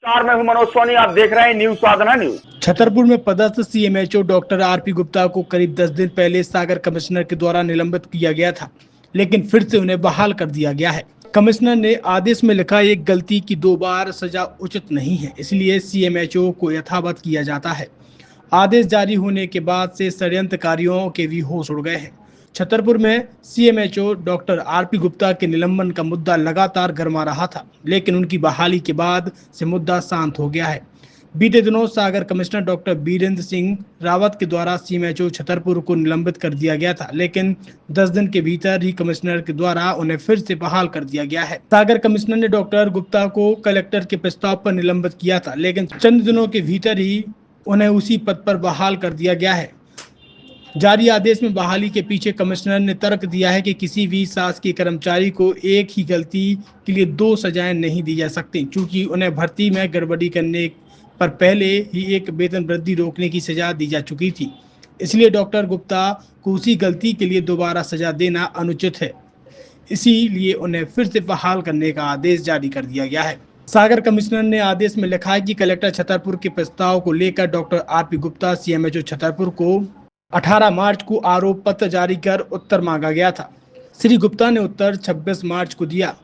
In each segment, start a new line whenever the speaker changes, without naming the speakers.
मैं हूं मनोज सोनी, आप देख रहे हैं न्यूज साधना न्यूज।
छतरपुर में पदस्थ सीएमएचओ डॉक्टर आरपी गुप्ता को करीब 10 दिन पहले सागर कमिश्नर के द्वारा निलंबित किया गया था, लेकिन फिर से उन्हें बहाल कर दिया गया है। कमिश्नर ने आदेश में लिखा, एक गलती की 2 बार सजा उचित नहीं है, इसलिए सीएमएचओ को यथावत किया जाता है। आदेश जारी होने के बाद से षड्यंत्रकारियों के भी होश उड़ गए हैं। छतरपुर में सीएमएचओ डॉक्टर आरपी गुप्ता के निलंबन का मुद्दा लगातार गरमा रहा था, लेकिन उनकी बहाली के बाद से मुद्दा शांत हो गया है। बीते दिनों सागर कमिश्नर डॉक्टर बीरेंद्र सिंह रावत के द्वारा सीएमएचओ छतरपुर को निलंबित कर दिया गया था, लेकिन 10 दिन के भीतर ही कमिश्नर के द्वारा उन्हें फिर से बहाल कर दिया गया है। सागर कमिश्नर ने डॉक्टर गुप्ता को कलेक्टर के प्रस्ताव पर निलंबित किया था, लेकिन चंद दिनों के भीतर ही उन्हें उसी पद पर बहाल कर दिया गया है। जारी आदेश में बहाली के पीछे कमिश्नर ने तर्क दिया है कि किसी भी शासकीय कर्मचारी को एक ही गलती के लिए 2 सजाएं नहीं दी जा सकती, क्योंकि उन्हें भर्ती में गड़बड़ी करने पर पहले ही एक वेतन वृद्धि रोकने की सजा दी जा चुकी थी। इसलिए डॉक्टर गुप्ता को उसी गलती के लिए दोबारा सजा देना अनुचित है, इसीलिए उन्हें फिर से बहाल करने का आदेश जारी कर दिया गया है। सागर कमिश्नर ने आदेश में लिखा है कि कलेक्टर छतरपुर के प्रस्ताव को लेकर doctor RP Gupta CMHO Chhatarpur को 18 मार्च को आरोप पत्र जारी कर उत्तर मांगा गया था। श्री गुप्ता ने उत्तर 26 मार्च को दिया,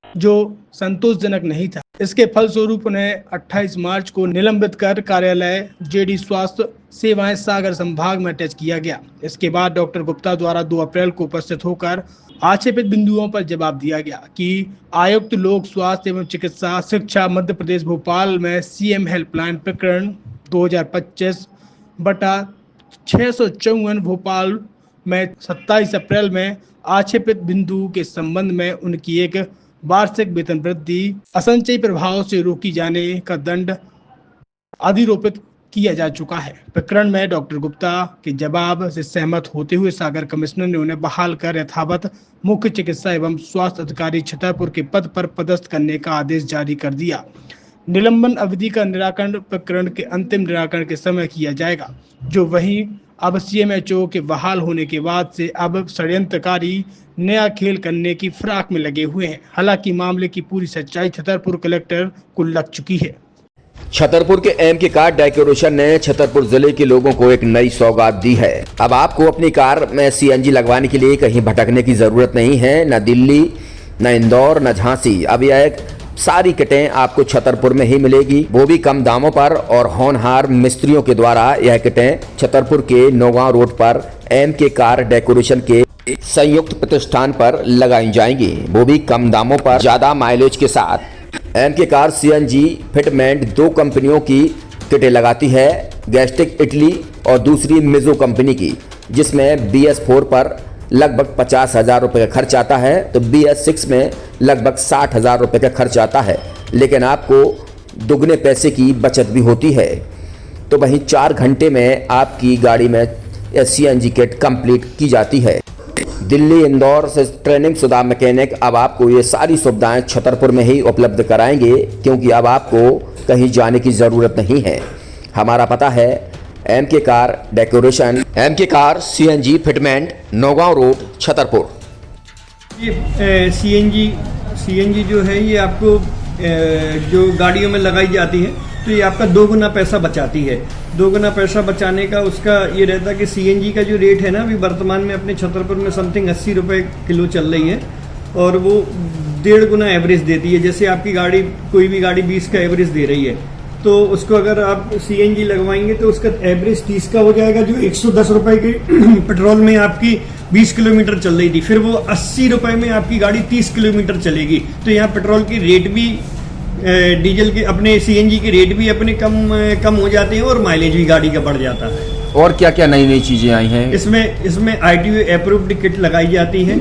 जो संतोषजनक नहीं था। इसके फलस्वरूप उन्हें 28 मार्च को निलंबित कर कार्यालय जेडी स्वास्थ्य सेवाएं सागर संभाग में अटैच किया गया। इसके बाद डॉक्टर गुप्ता द्वारा 2 अप्रैल को उपस्थित होकर आक्षेपित बिंदुओं पर जवाब दिया गया कि आयुक्त लोक स्वास्थ्य एवं चिकित्सा शिक्षा मध्य प्रदेश भोपाल में सीएम हेल्पलाइन प्रकरण 2025/654 भोपाल में 27 अप्रैल में आक्षेपित बिंदु के संबंध में उनकी एक वार्षिक वेतन वृद्धि असंचयी प्रभाव से रोकी जाने का दंड अधिरोपित किया जा चुका है। प्रकरण में डॉक्टर गुप्ता के जवाब से सहमत होते हुए सागर कमिश्नर ने उन्हें बहाल कर यथावत मुख्य चिकित्सा एवं स्वास्थ्य अधिकारी छतरपुर के पद पर पदस्थ करने का आदेश जारी कर दिया। निलंबन अवधि का निराकरण प्रकरण के अंतिम निराकरण के समय किया जाएगा। जो वहीं अब सीएमएचओ के बहाल होने के बाद से अब षड्यंत्रकारी नया खेल करने की फिराक में लगे हुए हैं। हालांकि मामले की पूरी सच्चाई छतरपुर कलेक्टर को लग चुकी है।
छतरपुर के एमके कार डेकोरेशन ने छतरपुर जिले के लोगों को एक नई सौगात दी है। अब आपको अपनी कार में सीएनजी लगवाने के लिए कहीं भटकने की जरूरत नहीं है, न दिल्ली, न इंदौर, न झांसी। अब यह सारी किटें आपको छतरपुर में ही मिलेगी, वो भी कम दामों पर। और होनहार मिस्त्रियों के द्वारा यह किटें छतरपुर के नौगांव रोड पर एमके कार डेकोरेशन के संयुक्त प्रतिष्ठान पर लगाई जाएंगी, वो भी कम दामों पर, ज्यादा माइलेज के साथ। एमके कार सीएनजी फिटमेंट 2 कंपनियों की किटें लगाती है, गैस्ट्रिक इटली और दूसरी मिजो कंपनी की, जिसमें BS4 पर लगभग 50,000 रुपये का खर्च आता है, तो BS6 में लगभग 60,000 रुपये का खर्च आता है, लेकिन आपको दुगने पैसे की बचत भी होती है। तो वहीं 4 घंटे में आपकी गाड़ी में सीएनजी किट कंप्लीट की जाती है। दिल्ली, इंदौर से ट्रेनिंग शुदा मैकेनिक अब आपको ये सारी सुविधाएं छतरपुर में ही उपलब्ध कराएंगे, क्योंकि अब आपको कहीं जाने की ज़रूरत नहीं है। हमारा पता है MK car decoration, MK car CNG fitment, Naugaon road, Chhatarpur.
ये सीएनजी जो है ये आपको जो गाड़ियों में लगाई जाती है, तो ये आपका 2 गुना पैसा बचाती है। 2 गुना पैसा बचाने का उसका ये रहता है कि सीएनजी का जो रेट है ना, अभी वर्तमान में अपने छतरपुर में समथिंग 80 रुपये किलो चल रही है, और वो 1.5 गुना एवरेज देती है। जैसे आपकी गाड़ी, कोई भी गाड़ी 20 का एवरेज दे रही है, तो उसको अगर आप सीएनजी लगवाएंगे तो उसका एवरेज 30 का हो जाएगा, जो 110 रुपए के पेट्रोल में आपकी 20 किलोमीटर चल रही थी, फिर वो 80 रुपए में आपकी गाड़ी 30 किलोमीटर चलेगी। तो यहाँ पेट्रोल की रेट भी, डीजल के, अपने सीएनजी के रेट भी अपने कम हो जाते हैं, और माइलेज भी गाड़ी का बढ़ जाता है।
और क्या क्या नई नई चीजें आई हैं
इसमें ITO अप्रूव्ड किट लगाई जाती है,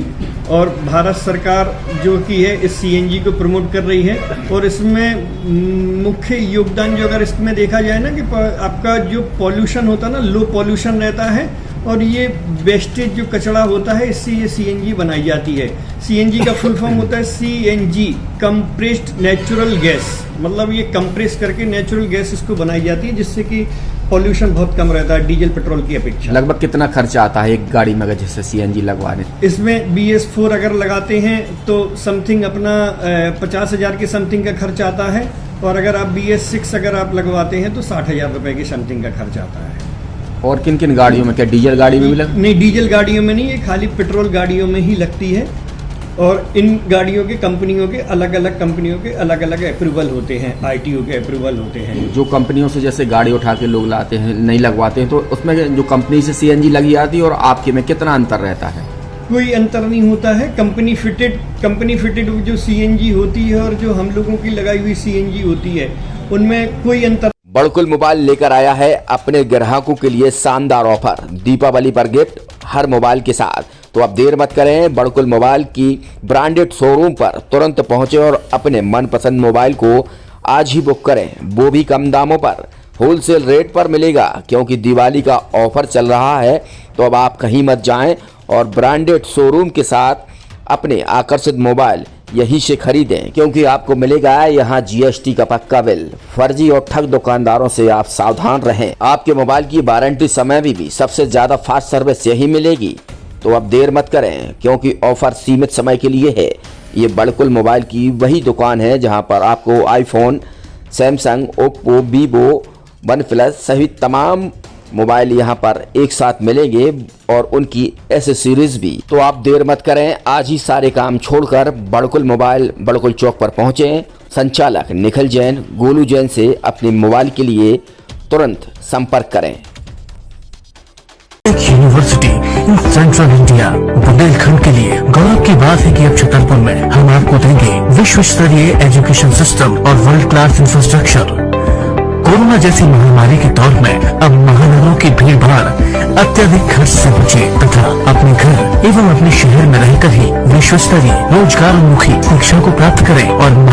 और भारत सरकार जो की है इस सीएनजी को प्रमोट कर रही है। और इसमें मुख्य योगदान जो अगर इसमें देखा जाए ना, कि आपका जो पॉल्यूशन होता है ना, लो पॉल्यूशन रहता है, और ये वेस्टेज जो कचरा होता है, इससे ये सीएनजी बनाई जाती है। सीएनजी का फुल फॉर्म होता है CNG, कंप्रेस्ड नेचुरल गैस, मतलब ये कंप्रेस करके नेचुरल गैस इसको बनाई जाती है, जिससे कि पॉल्यूशन बहुत कम रहता है डीजल पेट्रोल की अपेक्षा।
लगभग कितना खर्चा आता है एक गाड़ी में अगर जैसे सीएनजी लगवाने?
इसमें BS4 अगर लगाते हैं तो समथिंग अपना 50,000 के समथिंग का खर्च आता है, और अगर आप BS6 अगर आप लगवाते हैं तो 60,000 रुपए की समथिंग का खर्च आता है।
और किन किन गाड़ियों में, क्या डीजल गाड़ी में भी लग?
नहीं, डीजल गाड़ियों में नहीं, ये खाली पेट्रोल गाड़ियों में ही लगती है। और इन गाड़ियों के कंपनियों के अलग अलग कंपनियों के अलग अलग अप्रूवल होते हैं, ITO के अप्रूवल होते हैं।
जो कंपनियों से जैसे गाड़ी उठा के लोग लाते हैं, नहीं लगवाते हैं, तो उसमें जो कंपनी से CNG लगी आती है और आपके में कितना अंतर रहता है?
कोई अंतर नहीं होता है। कंपनी फिटेड जो CNG होती है और जो हम लोगों की लगाई हुई CNG होती है, उनमें कोई अंतर।
बड़कुल मोबाइल लेकर आया है अपने ग्राहकों के लिए शानदार ऑफर, दीपावली पर गिफ्ट हर मोबाइल के साथ। तो अब देर मत करें, बड़कुल मोबाइल की ब्रांडेड शोरूम पर तुरंत पहुंचे और अपने मनपसंद मोबाइल को आज ही बुक करें, वो भी कम दामों पर, होलसेल रेट पर मिलेगा, क्योंकि दिवाली का ऑफर चल रहा है। तो अब आप कहीं मत जाएं और ब्रांडेड शोरूम के साथ अपने आकर्षित मोबाइल यहीं से खरीदें, क्योंकि आपको मिलेगा यहाँ GST का पक्का बिल। फर्जी और ठग दुकानदारों से आप सावधान रहें। आपके मोबाइल की वारंटी समय में भी सबसे ज्यादा फास्ट सर्विस यही मिलेगी। तो अब देर मत करें, क्योंकि ऑफर सीमित समय के लिए है। ये बड़कुल मोबाइल की वही दुकान है जहां पर आपको iPhone, Samsung, Oppo, Vivo, OnePlus सहित तमाम मोबाइल यहां पर एक साथ मिलेंगे और उनकी एसेसरीज भी। तो आप देर मत करें, आज ही सारे काम छोड़कर बड़कुल मोबाइल बड़कुल चौक पर पहुंचें। संचालक निखिल जैन, गोलू जैन से अपने मोबाइल के लिए तुरंत संपर्क करें।
University in central India Bundelkhand के लिए गौरव की बात है कि अब छतरपुर में हम आपको देंगे विश्व स्तरीय एजुकेशन सिस्टम और वर्ल्ड क्लास इंफ्रास्ट्रक्चर। कोरोना जैसी महामारी के दौर में अब महानगरों की भीड़ भाड़ अत्यधिक खर्च से बचे तथा अपने घर एवं अपने शहर में रहकर ही विश्व स्तरीय रोजगार उन्मुखी शिक्षा को प्राप्त करें और